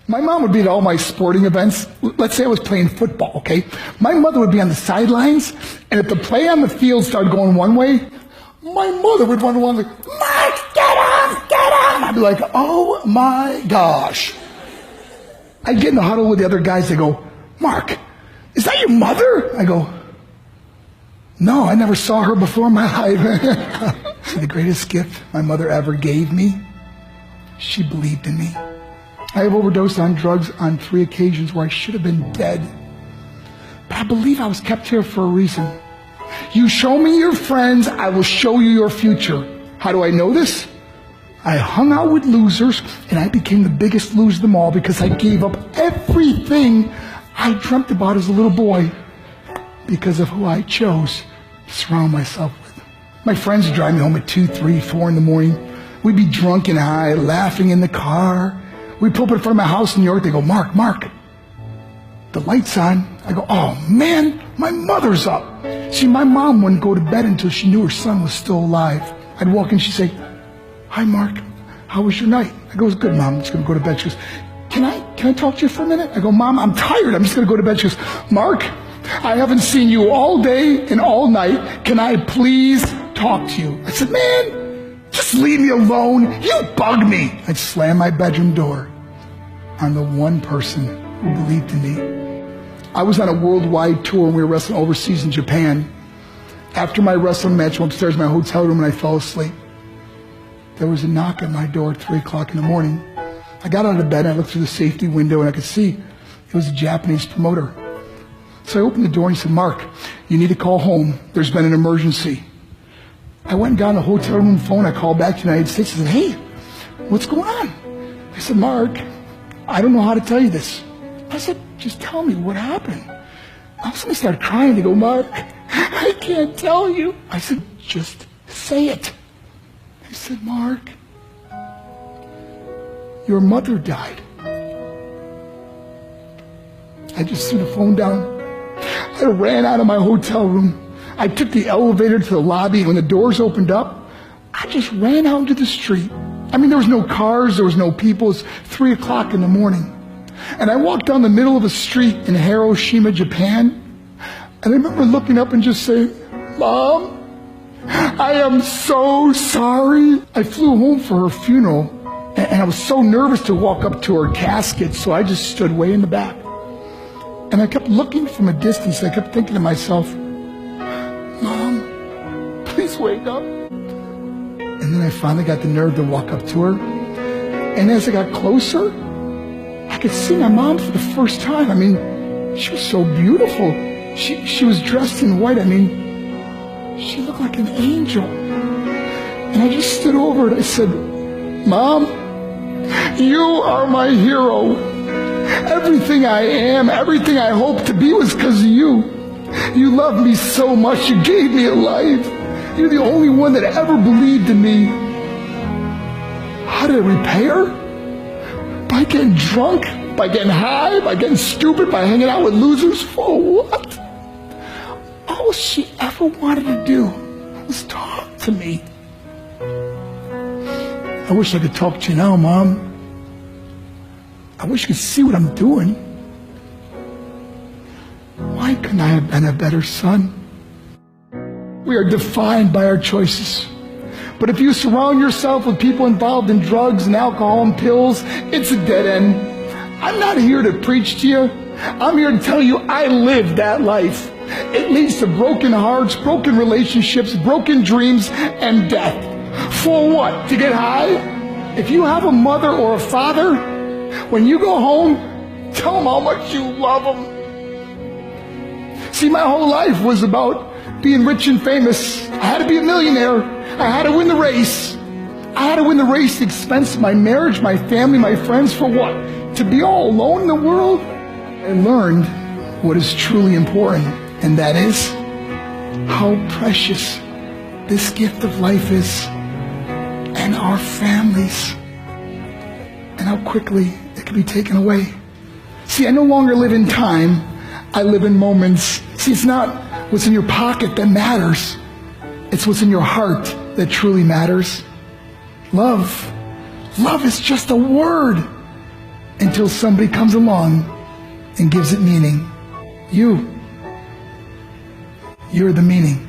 My mom would be at all my sporting events. Let's say I was playing football, okay? My mother would be on the sidelines, and if the play on the field started going one way, my mother would run along like, Mark, get him, get him! I'd be like, oh my gosh. I'd get in the huddle with the other guys. They go, Mark, is that your mother? I go, no, I never saw her before in my life. See, the greatest gift my mother ever gave me, she believed in me. I have overdosed on drugs on 3 occasions where I should have been dead. But I believe I was kept here for a reason. You show me your friends, I will show you your future. How do I know this? I hung out with losers, and I became the biggest loser of them all because I gave up everything I dreamt about as a little boy because of who I chose to surround myself with. My friends would drive me home at 2, 3, 4 in the morning. We'd be drunk and high, laughing in the car. We'd pull up in front of my house in New York. They go, Mark, the light's on. I go, oh man, my mother's up. See, my mom wouldn't go to bed until she knew her son was still alive. I'd walk in, she'd say, hi Mark, how was your night? I go, it was good, Mom, I'm just gonna go to bed. She goes, can I talk to you for a minute? I go, Mom, I'm tired, I'm just gonna go to bed. She goes, Mark, I haven't seen you all day and all night. Can I please talk to you? I said, man, just leave me alone. You bug me. I'd slam my bedroom door on the one person who believed in me. I was on a worldwide tour and we were wrestling overseas in Japan. After my wrestling match, I went upstairs in my hotel room and I fell asleep. There was a knock at my door at 3 o'clock in the morning. I got out of bed, I looked through the safety window and I could see it was a Japanese promoter. So I opened the door and he said, Mark, you need to call home. There's been an emergency. I went and got on the hotel room phone. I called back to the United States. I said, hey, what's going on? I said, Mark, I don't know how to tell you this. I said, just tell me what happened. All of a sudden I started crying. They go, Mark, I can't tell you. I said, just say it. He said, Mark, your mother died. I just threw the phone down. I ran out of my hotel room. I took the elevator to the lobby, and when the doors opened up, I just ran out into the street. I mean, there was no cars, there was no people. It was 3 o'clock in the morning. And I walked down the middle of a street in Hiroshima, Japan, and I remember looking up and just saying, Mom, I am so sorry. I flew home for her funeral, and I was so nervous to walk up to her casket, so I just stood way in the back. And I kept looking from a distance. I kept thinking to myself, Mom, please wake up. And then I finally got the nerve to walk up to her. And as I got closer, I could see my mom for the first time. I mean, she was so beautiful. She was dressed in white. I mean, she looked like an angel. And I just stood over her and I said, Mom, you are my hero. Everything I am, everything I hope to be was because of you. You loved me so much. You gave me a life. You're the only one that ever believed in me. How did I repay her? By getting drunk? By getting high? By getting stupid? By hanging out with losers? For what? All she ever wanted to do was talk to me. I wish I could talk to you now, Mom. I wish you could see what I'm doing. Why couldn't I have been a better son? We are defined by our choices. But if you surround yourself with people involved in drugs and alcohol and pills, it's a dead end. I'm not here to preach to you. I'm here to tell you I lived that life. It leads to broken hearts, broken relationships, broken dreams, and death. For what? To get high? If you have a mother or a father, when you go home, tell them how much you love them. See, my whole life was about being rich and famous. I had to be a millionaire. I had to win the race. I had to win the race at the expense of my marriage, my family, my friends. For what? To be all alone in the world? I learned what is truly important, and that is how precious this gift of life is, and our families, and how quickly it can be taken away. See, I no longer live in time. I live in moments. See, it's not what's in your pocket that matters. It's what's in your heart that truly matters. Love. Love is just a word. until somebody comes along and gives it meaning. You're the meaning.